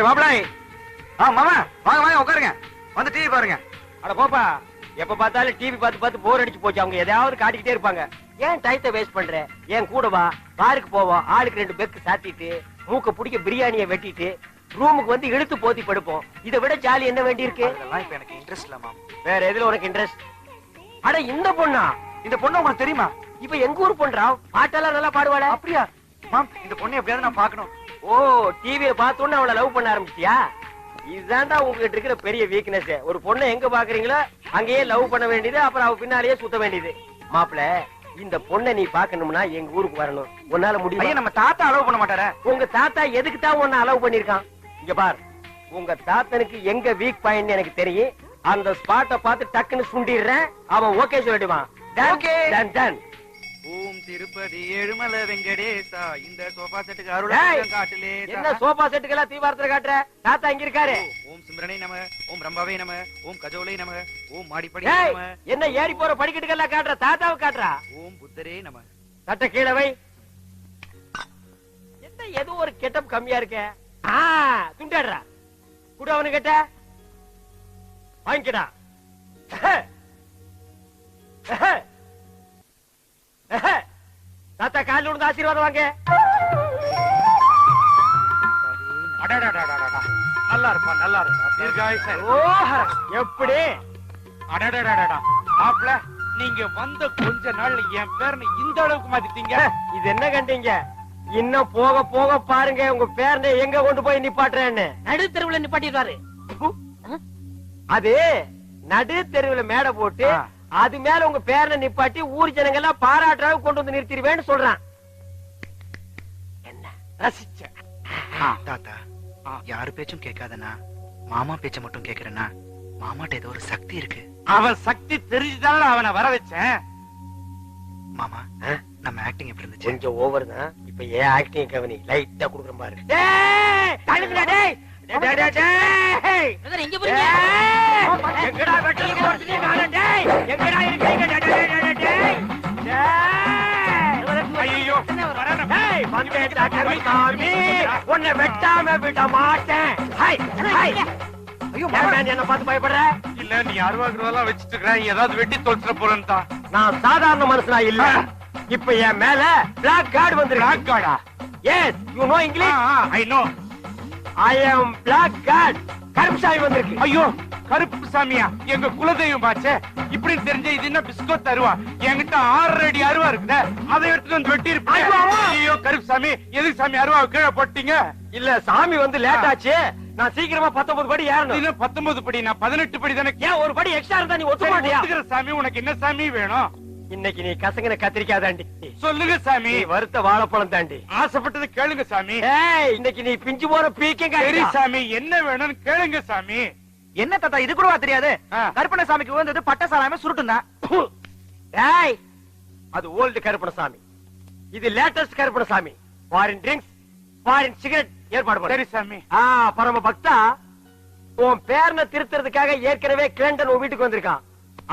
மாப்பிளாய் மாமா வாங்க வாங்க உட்காருங்க வந்து டிவி பாருங்க. அட போப்பா, எப்ப பார்த்தாலும் டிவி பார்த்து பார்த்து போர் அடிச்சு போச்சு. அவங்க எதையாவது காட்டிக்கிட்டே இருப்பாங்க. ஏன் டயத்தை வேஸ்ட் பண்ற? ஏன் கூட வா, பாருக்கு போவோம். ஆளுக்கு 2 பெக்கு சாத்திட்டு மூக்க பிடிக்க பிரியாணியை வெட்டிட்டு ரூமுக்கு வந்து இழுத்து போத்தி படுப்போம். இதை விட ஜாலி என்ன வேண்டி இருக்கு? இப்ப எனக்கு இன்ட்ரெஸ்ட் இல்ல மாம். வேற எதுல உனக்கு இன்ட்ரெஸ்ட்? அட இந்த பொண்ணா? இந்த பொண்ணு உங்களுக்கு தெரியுமா? இப்ப எங்க ஊர் பொண்ணா? பாட்டெல்லாம் நல்லா பாடுவாள. அப்படியா மாம்? இந்த பொண்ணு எப்படியாவது நான் பாக்கணும். ஓ, டிவியை பார்த்தோன்னு அவளை லவ் பண்ண ஆரம்பிச்சியா? இதுதான்டா உங்ககிட்ட இருக்கிற பெரிய வீக்னஸ். ஒரு பொண்ணை எங்க பாக்குறீங்களோ அங்கேயே லவ் பண்ண வேண்டியது, அப்புறம் அவ பின்னாலேயே சுத்த வேண்டியது. மாப்பிள, இந்த பொண்ணை நீ பாக்கணும்னா எங்க ஊருக்கு வரணும். உன்னால முடியும்? நம்ம தாத்தா அலோவ் பண்ண மாட்டாரா? உங்க தாத்தா எதுக்கு தான் உன்னை அலோவ் பண்ணிருக்கான்? இங்க பார், உங்க தாத்தனுக்கு எங்க வீக் பாயிண்ட் எனக்கு தெரியும். அந்த ஸ்பாட்டை பார்த்து டக்குன்னு சுண்டிடுறேன். அவன் ஓகே சொல்லிடுவான். ஓம் திருப்பதி ஏழுமலை வெங்கடேசா, இந்த சோபா செட்டுக்கு அருள் காட்டுலே. என்ன சோபா செட்டுக்கு எல்லாம் தீவாரத்துல காட்டுற? தாத்தா இங்க இருக்காரு. ஓம் சிம்ரனை நம, ஓம் ரம்பாவே நம, ஓம் கஜோலை நம, ஓம் மாடிப்படி நம. என்ன ஏறி போற படிக்கட்டுக்கெல்லாம் காட்டுற? தாத்தாவை காட்டுறா. ஓம் புத்தரே நம. சட்ட கீழே வை. என்ன ஏதோ ஒரு கெட்டப் கம்மியா இருக்க? துண்டாடுறா. கூட அவனு கேட்ட வாங்கிக்கடா. தாத்தா காலில் விழுந்து ஆசீர்வாதம் வாங்க. நல்லா இருப்பா, நல்லா இருக்கும். எப்படி? மாப்ள, நீங்க வந்த கொஞ்ச நாள்ல என் பேர்னு இந்த அளவுக்கு மாத்திட்டீங்க. இது என்ன கண்டீங்க? இன்னும் போக போக பாருங்க உங்க பேரனை எங்க கொண்டு போய் நிப்பாட்டுறேன்னு. நடு தெருவுல நிப்பாட்டிடுவாரு. அது நடு தெருவுல மேடை போட்டு அது மேல உங்க பேரனை நிப்பாட்டி ஊர் ஜனங்க எல்லாம் பாராட்டுறாங்க கொண்டு வந்து நிறுத்திடுவேன்னு சொல்றான். என்ன ரசிச்ச? தாத்தா, யாரு பேச்சும் கேட்காதனா, மாமா பேச்ச மட்டும் கேக்குறேன்னா, மாமாட்ட ஏதோ ஒரு சக்தி இருக்கு. அவன் சக்தி தெரிஞ்சுதான அவனை வர வச்சேன். மாமா, நம்ம ஆக்டிங் எப்படி இருந்துச்சு? கொஞ்சம் ஓவர் தான். இப்ப ஏன் ஆக்டிங் கவனி லைட்டா குடுக்குற பாரு. டேய் தள்ளுங்கடா. டேய் டேய் டேய் டேய் எங்க போறீங்க? எங்கடா வெட்டல போறீங்க? காண. டேய் எங்கடா இருக்கீங்க? டேய் டேய் டேய் ஐயோ வரணும். டேய் வந்துடா கருமாமி, உன்னை வெட்டாம விட மாட்டேன். High high. ஐயோ மேன், என்ன பார்த்து பயப்படுற? இல்ல, நீ அருவாக்குறதெல்லாம் வச்சிட்டு இருக்கற, ஏதாவது வெட்டி தொலைச்சிர போறேன்னு தான். நான் சாதாரண மனுஷனா இல்ல. இப்ப என் மேல பிளாக் கார்டு வந்திருக்கு. பிளாக் கார்டா? Yes, you know English? I know. I am black card. Karuppusamy வந்திருக்கு. ஐயோ, கருப்பு சாமியா? எங்க குலதெய்வம் ஆச்சே. இப்படி தெரிஞ்ச இது என்ன பிஸ்கோத் அருவா? என்கிட்ட 6 அடி அருவா இருக்குதே, அதை எடுத்துட்டு வந்து வெட்டி இருப்பேன். ஐயோ கருப்பு சாமி, எதுக்கு சாமி அருவா கீழே போட்டீங்க? இல்ல, சாமி வந்து லேட் ஆச்சு. நான் சீக்கிரமா 19 படி ஏறணும். இது 19 படி, நான் 18 படி தானே. ஏன் ஒரு படி எக்ஸ்ட்ரா இருந்தா நீ ஒத்துக்க மாட்டியா? சாமி, உனக்கு என்ன சாமி வேணும்? இன்னைக்கு நீ கசங்கின கத்திரிக்காய் தாண்டி. சொல்லுங்க சாமி. வறுத்த வாழைப்பழம் தாண்டி. ஆசைப்பட்டது கேளுங்க சாமி. இன்னைக்கு நீ பிஞ்சு போற பீக்கங்க. சரி சாமி, என்ன வேணும்னு கேளுங்க சாமி. என்ன தாத்தா இது கூடவா தெரியாது? கருப்பண சாமிக்கு வந்தது பட்ட சாராம சுருட்டுனா. ஏய், அது ஓல்டு கருப்பண சாமி. இது லேட்டஸ்ட் கருப்பண சாமி. ஃபாரின் ட்ரிங்க்ஸ், ஃபாரின் சிகரெட் ஏற்பாடு பண்ணு. சரி சாமி. பரம பக்தா, உன் பேரனை திருத்துறதுக்காக ஏற்கனவே கிளண்டன் உன் வீட்டுக்கு வந்திருக்கான்.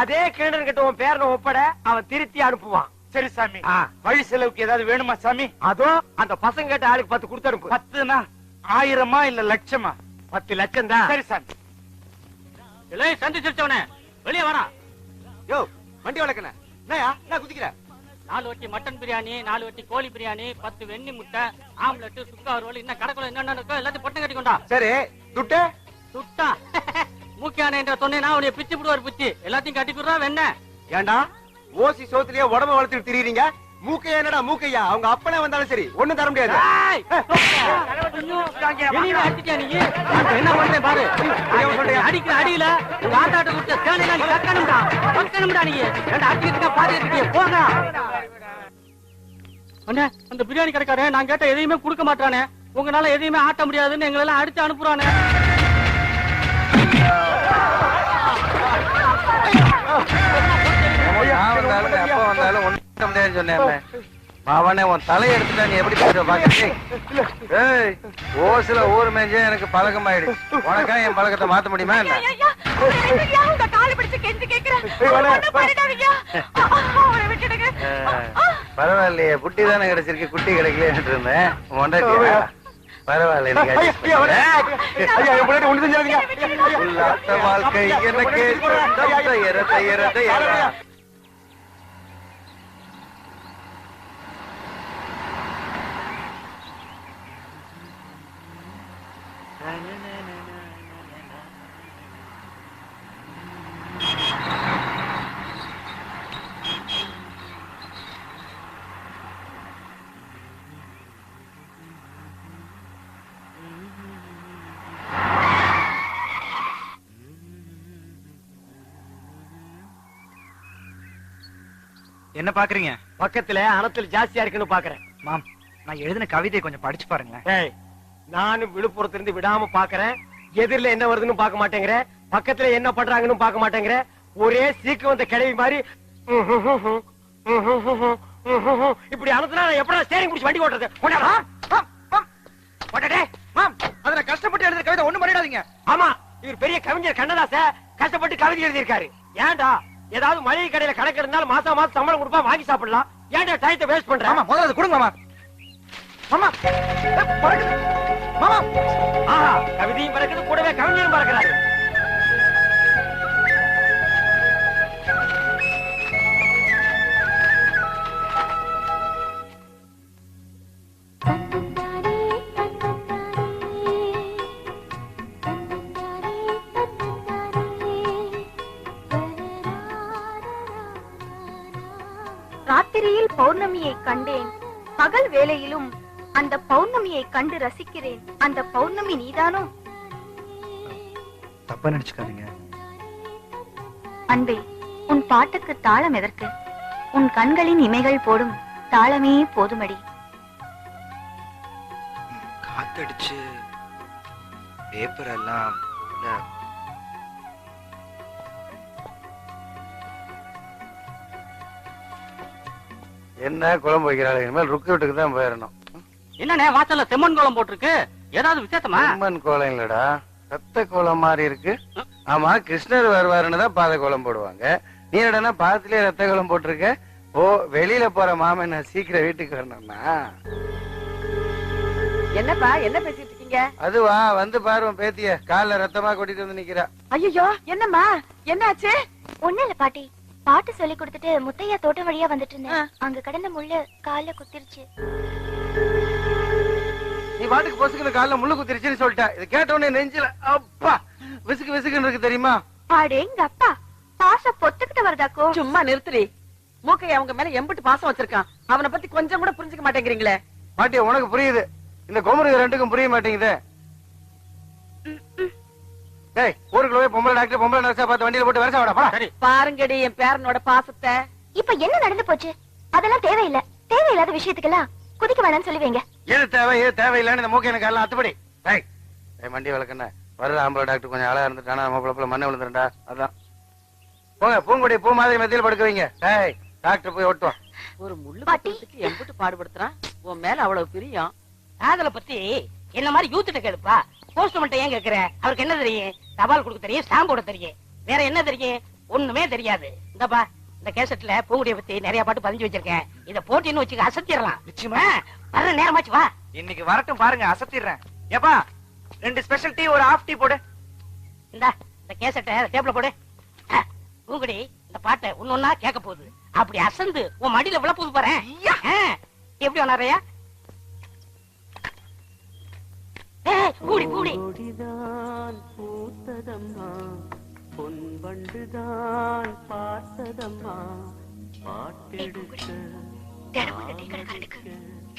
அதே கிளண்டன் கிட்ட உன் பேரனை ஒப்பட அவன் திருத்தி அனுப்புவான். சரி சாமி. வழி செலவுக்கு ஏதாவது வேணுமா சாமி? அதுவும் அந்த பசங்க கிட்ட ஆளுக்கு 10 கொடுத்து அனுப்பு. 10னா 1000மா இல்ல லட்சமா? 10 லட்சம் தான். சரி சாமி. சந்தி சிரிச்சவனே வெளியே வாடா. யோ, வண்டி வளர்க்கன என்னயா? என்ன குதிக்கிற? 4 வட்டி மட்டன் பிரியாணி, 4 வட்டி கோழி பிரியாணி, 10 வெண்ணி முட்டை, ஆம்லெட், சுக்கா ரோல், இன்னும் கடைக்குள்ள என்னென்ன இருக்கோ எல்லாத்தையும் பொட்டை கட்டி கொண்டா. சரி, துட்டு? துட்டா? மூக்கியான என்ற சொன்னேன்னா உடைய பிச்சு விடுவார் பிச்சு. எல்லாத்தையும் கட்டி கொடுறா வெண்ண. ஏண்டா ஓசி சோத்துலயே உடம்ப வளர்த்துட்டு திரியுறீங்க? மூக்கையா என்னடா மூக்கையா? அவங்க அப்பனே வந்தாலும் சரி ஒண்ணும் தர முடியாது. அடிச்சிட்டியா நீ? என்ன பண்றேன் பாரு. அடிக்கிற அடியில உங்க ஆத்தாட்ட கொடுத்த சேனையில நீ கக்கணும்டா. கக்கணும்டா நீ. ரெண்டு அடிக்கிறதுக்கா பாதிட்டு போங்க. அண்ணே, அந்த பிரியாணி கடைக்காரே நான் கேட்ட எதையுமே கொடுக்க மாட்டானே. உங்களால எதையுமே ஆட்ட முடியாதுன்னு எங்களெல்லாம் அடிச்சு அனுப்புறானே. அவனே உன் தலை எடுத்துட்டா நீ எப்படி பேசுற பாக்க? ஓசில ஊர் மேஞ்சே எனக்கு பழக்கம் ஆயிடுச்சு. உனக்கா என் பழக்கத்தை மாத்த முடியுமா என்ன? பரவாயில்லையே, குட்டி தானே கிடைச்சிருக்கு, குட்டி கிடைக்கல இருந்தேன். பரவாயில்ல எனக்கு adjust பண்ணிக்கிறேன். உல்லாச வாழ்க்கை எனக்கு தயர தயர தயர. என்ன பாக்குறீங்க? பக்கத்துல அனத்தில் ஜாஸ்தியா இருக்குன்னு பாக்குறேன். மாம், நான் எழுதின கவிதையை கொஞ்சம் படிச்சு பாருங்களேன். ஏய், நானும் விழுப்புரத்துல இருந்து விடாம பாக்குறேன். எதிரில என்ன வருதுன்னு பாக்க மாட்டேங்கிற, பக்கத்துல என்ன பண்றாங்கன்னு பாக்க மாட்டேங்கிற. ஒரே சீக்கு வந்த கிழவி மாதிரி இப்படி அனுப்புனா நான் எப்படா ஸ்டேரிங் பிடிச்சி வண்டி ஓட்டுறது? கொண்டாடா. மாம், அதுல கஷ்டப்பட்டு எழுதுற கவிதை ஒண்ணும் பண்ணிடாதீங்க. ஆமா, இவர் பெரிய கவிஞர் கண்ணதாச கஷ்டப்பட்டு கவிதை எழுதியிருக்காரு. ஏன்டா ஏதாவது மளிகை கடையில கணக்கு இருந்தாலும் மாசம் மாசம் சம்பளம் கொடுப்பா வாங்கி சாப்பிடலாம். ஏன்டா டைத்தை வேஸ்ட் பண்ற? ஆமா, முதல்ல அது கொடுங்க மாமா. மாமா, பறக்குது. மாமா, ஆஹா, கவிதையும் பறக்குது, கூடவே கவிஞரும் பறக்கிறாரு. ராத்திரியில் பௌர்ணமியை கண்டேன், பகல் வேளையிலும் அந்த பௌர்ணமியை கண்டு ரசிக்கிறேன். அந்த பௌர்ணமி நீதானோ? தப்பா நினைச்சுக்காதீங்க. அன்பே, உன் பாட்டுக்கு தாளம் எதற்கு? உன் கண்களின் இமைகள் போடும் தாளமே போதுமடி. காத்தடிச்சு பேப்பர் எல்லாம் என்ன குழம்பு வைக்கிறாள்? இனிமேல் ருக்கு வீட்டுக்கு தான் போயிடணும். என்னண்ணே வாசல்ல செம்மண் கோலம் போட்டிருக்கு? ஏதாவது விசேஷமா? அம்மன் கோலம் இல்லடா, ரத்த கோலம் மாதிரி இருக்கு. ஆமா, கிருஷ்ணர் வருவாருன்னு தான் பாத கோலம் போடுவாங்க. நீ என்னடா பாதத்திலேயே ரத்த கோலம் போட்டிருக்க? ஓ, வெளியில போற மாமன் நான் சீக்கிரம் வீட்டுக்கு வரணும்னா? என்னப்பா என்ன பேசிட்டு இருக்கீங்க? அதுவா, வந்து பாருவோம் பேத்திய கால்ல ரத்தமா கொட்டிட்டு வந்து நிக்கிறா. ஐயோ, என்னம்மா என்னாச்சு? ஒண்ணு இல்ல பாட்டி, பாட்டு சொல்லி கொடுத்துட்டு முத்தையா தோட்டம் வழியா வந்துட்டு இருந்தேன். அங்க கடந்த முள்ளு கால்ல குத்திருச்சு. நீ பாட்டுக்கு பொசுக்குன்னு கால்ல முள்ளு குத்திருச்சுன்னு சொல்லிட்ட. இது கேட்ட உடனே நெஞ்சில அப்பா விசுக்கு விசுக்குன்னு இருக்கு தெரியுமா? அடேங்க அப்பா, பாசம் பொத்துக்கிட்டு வருதாக்கோ? சும்மா நிறுத்துறி. மூக்கைய அவங்க மேல எம்பிட்டு பாசம் வச்சிருக்கான். அவனை பத்தி கொஞ்சம் கூட புரிஞ்சுக்க மாட்டேங்கிறீங்களே. பாட்டிய உனக்கு புரியுது, இந்த கோமருக்கு ரெண்டுக்கும் புரிய மாட்டேங்குது. டேய், ஊருக்குள்ள போய் பொம்பளை டாக்டர் பொம்பளை நர்ஸா பார்த்து வண்டியில போட்டு வரசா வாடா. சரி, பாருங்கடி என் பேரனோட பாசத்தை. இப்ப என்ன நடந்து போச்சு? அதெல்லாம் தேவையில்லை. தேவையில்லாத விஷயத்துக்கெல்லாம் குதிக்க வேணாம்னு சொல்லுவீங்க. எது தேவை எது தேவையில்லைன்னு இந்த மூக்க எனக்கு எல்லாம் அத்துப்படி. டேய், வண்டி வளர்க்கண்ண வர்ற ஆம்பளை டாக்டர் கொஞ்சம் அழகா இருந்துட்டானா நம்ம பிள்ளை மண்ணை விழுந்துருண்டா. அதான் போங்க, பூங்குடி பூ மாதிரி மத்தியில் படுக்க வைங்க. டேய், டாக்டர் போய் ஓட்டுவோம். ஒரு முள்ளு பத்துறதுக்கு எம்பிட்டு பாடுபடுத்துறான். உன் மேல அவ்வளவு பிரியம். காதல பத்தி என்ன மாதிரி யூத்திட்ட கேளுப்பா. போஸ்ட்மேன் ஏன் கேக்குற? அவருக்கு என்ன தெரியும்? தபால் கொடுக்க தெரியும், ஸ்டாம்ப் போட தெரியும், வேற என்ன தெரியும்? ஒண்ணுமே தெரியாது. இந்தப்பா, இந்த கேசட்ல பூங்குடிய பத்தி நிறைய பாட்டு பதிஞ்சு வச்சிருக்கேன். இத போட்டின்னு வச்சுக்க, அசத்திடலாம். நிச்சயமா வர்ற நேரமாச்சு, வா. இன்னைக்கு வரட்டும் பாருங்க, அசத்திடுறேன். ஏப்பா, 2 ஸ்பெஷல் டீ, ஒரு ஹாஃப் டீ போடு. இந்த கேசட்டை டேபிள்ல போடு. பூங்குடி இந்த பாட்டை ஒன்னொன்னா கேட்க போகுது. அப்படி அசந்து உன் மடியில விழ போது பாரு. எப்படி வளரையா? கூடி கூடி பூத்ததம்மா பொன் வண்டுதான் பார்த்ததம்மா பாட்டெடுக்க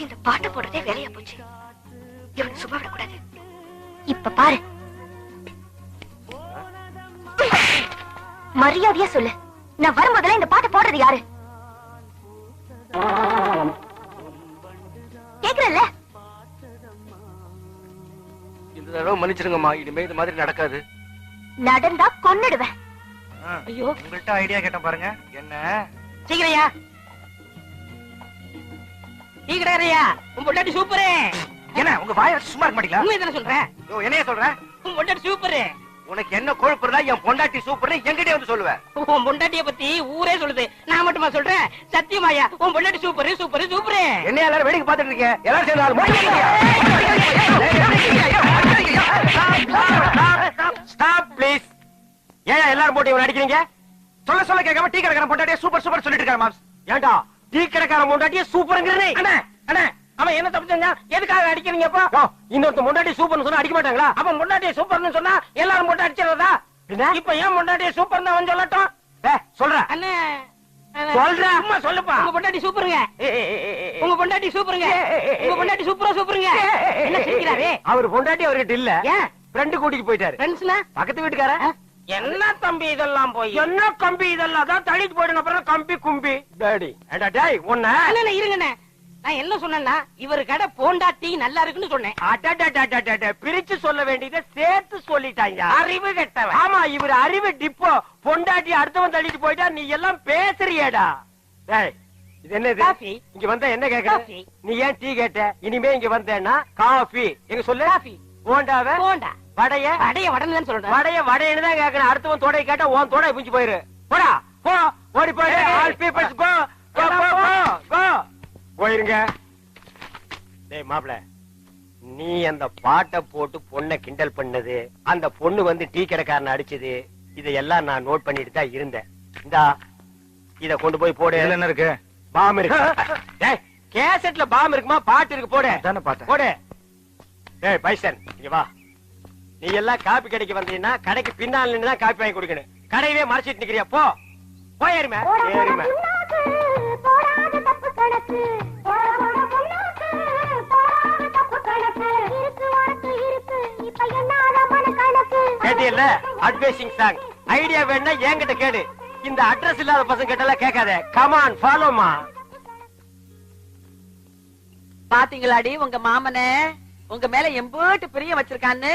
இந்த பாட்டு போடுறதே வேலையா போச்சு. இவனுக்கு சும்மா விடக்கூடாது. இப்ப பாரு, மரியாதையா சொல்லு, நான் வரும்போதெல்லாம் இந்த பாட்டு போடுறது யாரு? கேக்குறல்ல? இந்த தடவை மன்னிச்சிருங்கம்மா, இனிமே இது மாதிரி நடக்காது. நடந்தா கொன்னுடுவேன். ஐயோ, உங்கள்ட்ட ஐடியா கேட்டேன் பாருங்க. என்ன சீக்கிரையா, டீ கிடையாதுயா. உன் பொண்டாட்டி சூப்பரு. என்ன உங்க வாயை வச்சு சும்மா இருக்க மாட்டீங்களா? உண்மையை தானே சொல்றேன். என்னைய சொல்றேன்? உன் பொண்டாட்டி சூப்பரு. உனக்கு என்ன கொழுப்பு இருந்தா என் பொண்டாட்டி சூப்பர்னு என்கிட்டயே வந்து சொல்லுவேன். உன் பொண்டாட்டிய பத்தி ஊரே சொல்லுது, நான் மட்டுமா சொல்றேன்? சத்தியமாயா உன் பொண்டாட்டி சூப்பர் சூப்பர் சூப்பர். என்ன எல்லாரும் வேடிக்கை பார்த்துட்டு இருக்கீங்க? எல்லாரும் சேர்ந்து ஆளு ஸ்டாப் ப்ளீஸ். ஏன் எல்லாரும் போட்டு இவனை அடிக்கிறீங்க? சொல்ல சொல்ல கேட்காம டீ கடைக்காரன் பொண்டாட்டியே சூப்பர் சூப்பர் சொல்லிட்டு இருக்காரு மாம்ஸ். ஏண்டா டீ கடைக்காரன் பொண்டாட்டியே சூப்பர்ங்கறனே? அண்ணா அண்ணா அவன் என்ன தப்பு செஞ்சா? எதுக்காக அடிக்கிறீங்க அப்போ? இன்னொருத்த பொண்டாட்டி சூப்பர்னு சொன்னா அடிக்க மாட்டாங்களா? அவன் பொண்டாட்டிய சூப்பர்னு சொன்னா எல்லாரும் போட்டு அடிச்சிடறதா? இப்ப ஏன் பொண்டாட்டிய சூப்பர்னு அவன் சொல்லட்டும்? சொல்ற அண்ணே சொல்ற சும்மா சொல்லுப்பா. உங்க பொண்டாட்டி சூப்பருங்க, உங்க பொண்டாட்டி சூப்பருங்க, உங்க பொண்டாட்டி சூப்பரா சூப்பருங்க. என்ன சிரிக்கிறாரே? அவர் பொண்டாட்டி அவர்கிட்ட இல்ல, ஏன் ஃப்ரெண்ட் கூட்டிட்டு போயிட்டாரு. ஃப்ரெண்ட்ஸ்னா பக்கத்து வீட்டுக்கார. என்ன தம்பி இதெல்லாம் போய்? என்ன கம்பி இதெல்லாம் தான் தள்ளிட்டு போயிடுங்க. அப்புறம் கம்பி கும்பி டாடி. ஏண்டா டேய் உன்ன அண்ணே இருங்கண்ணே, நான் என்ன சொன்னேன்னா இவரு கடை பொண்டாட்டி நல்லா இருக்குன்னு சொன்னேன். அடடடடடட பிரிச்சு சொல்ல வேண்டியதை சேர்த்து சொல்லிட்டாங்க. அறிவு கெட்டவன். ஆமா இவர் அறிவு டிப்போ. பொண்டாட்டி அடுத்தவன் தள்ளிட்டு போயிட்டா நீ எல்லாம் பேசுறியேடா. டேய் இது என்னது? காஃபி. இங்க வந்தா என்ன கேக்குற? காஃபி. நீ ஏன் டீ கேட்ட? இனிமே இங்க வந்தேன்னா காஃபி. எங்க சொல்லு. காஃபி. போண்டாவ போண்டா வடைய வடைய வடன்னு சொல்றேன். வடைய வடைன்னு தான் கேக்குறேன். அடுத்தவன் தோடை கேட்டா உன் தோடை புடிச்சு போயிரு. போடா போ, ஓடி போயிடு. ஆல் பீப்பிள்ஸ் கோ கோ கோ கோ போயிருங்க. டேய் மாப்ள, நீ அந்த பாட்டை போட்டு பொண்ணை கிண்டல் பண்ணது, அந்த பொண்ணு வந்து டீ கடைக்காரனை அடிச்சது, இதையெல்லாம் நான் நோட் பண்ணிட்டு தான் இருந்தேன். இந்தா இத கொண்டு போய் போடு. என்ன இருக்கு? பாம் இருக்கு. டேய் கேசட்ல பாம் இருக்குமா? பாட்டு இருக்கு, போடு. தானே பாட்டேன். போடு. டேய் பைசன் இங்க வா. நீ எல்லாம் காப்பி கடைக்கு வந்தீங்கன்னா கடைக்கு பின்னால் நின்னு தான் காப்பி வாங்கி கொடுக்கணும். கடையவே மறைச்சிட்டு நிக்கிறியா? போ போய் ஏறுமே ஏறுமே. கேட்டியல்ல அட்வைசிங் சாங். ஐடியா வேணா என்கிட்ட கேடு. இந்த அட்ரஸ் இல்லாத பசங்க கிட்ட கேட்காத. கமான் ஃபாலோமா. பாத்தீங்களாடி உங்க மாமனே உங்க மேல எம்பேட்டு பிரிய வச்சிருக்கான்னு.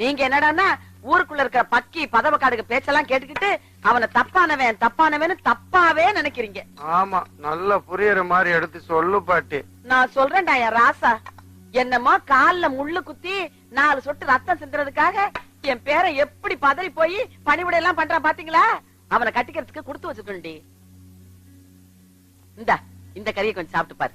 நீங்க என்னடான்னா ஊருக்குள்ள இருக்கிற பக்கி பதவக்காடுக்கு பேச்செல்லாம் கேட்டுக்கிட்டு அவனை தப்பானவன் தப்பானவன்னு தப்பாவே நினைக்கிறீங்க. ஆமா நல்லா புரியுற மாதிரி எடுத்து சொல்லு பாட்டி. நான் சொல்றேன்டா என் ராசா, என்னமோ கால்ல முள்ளு குத்தி 4 சொட்டு ரத்தம் சிந்துறதுக்காக என் பேரை எப்படி பதறி போய் பணிவிடை எல்லாம் பண்றான் பாத்தீங்களா? அவனை கட்டிக்கிறதுக்கு கொடுத்து வச்சுக்கணும்டி. இந்த கறியை கொஞ்சம் சாப்பிட்டு பாரு.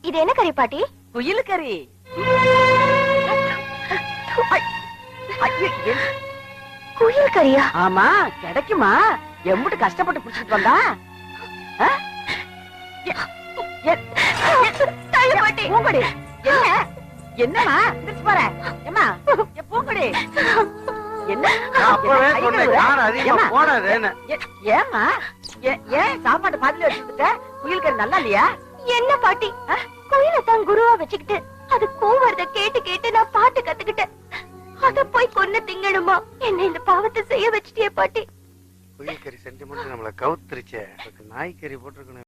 இது என்ன கறி பாட்டி? குயில் கறி. குயில் கறியா? ஆமா கிடைக்குமா? எம்பிட்டு கஷ்டப்பட்டு புடிச்சிட்டு வந்தா? பூங்கொடி என்ன என்னமா பாரு ஏமா பூங்கொடி என்ன அப்பவே சொன்னேன் காரம் அதிகமா போடாதேன்னு. ஏமா ஏன் சாப்பாட்டு பாதில வச்சுக்கிட்ட? குயில் கறி நல்லா இல்லையா? என்ன பாட்டி, குயிலை தான் குருவா வச்சுக்கிட்டு அது கூவறத கேட்டு கேட்டு நான் பாட்டு கத்துக்கிட்டேன். அத போய் கொன்னு திங்கணுமா? என்ன இந்த பாவத்தை செய்ய வச்சிட்டியே பாட்டி. குயில் கறி சென்டிமெண்ட் நம்மள கவுத்துருச்சே. நாய்க்கறி போட்டிருக்கணும்.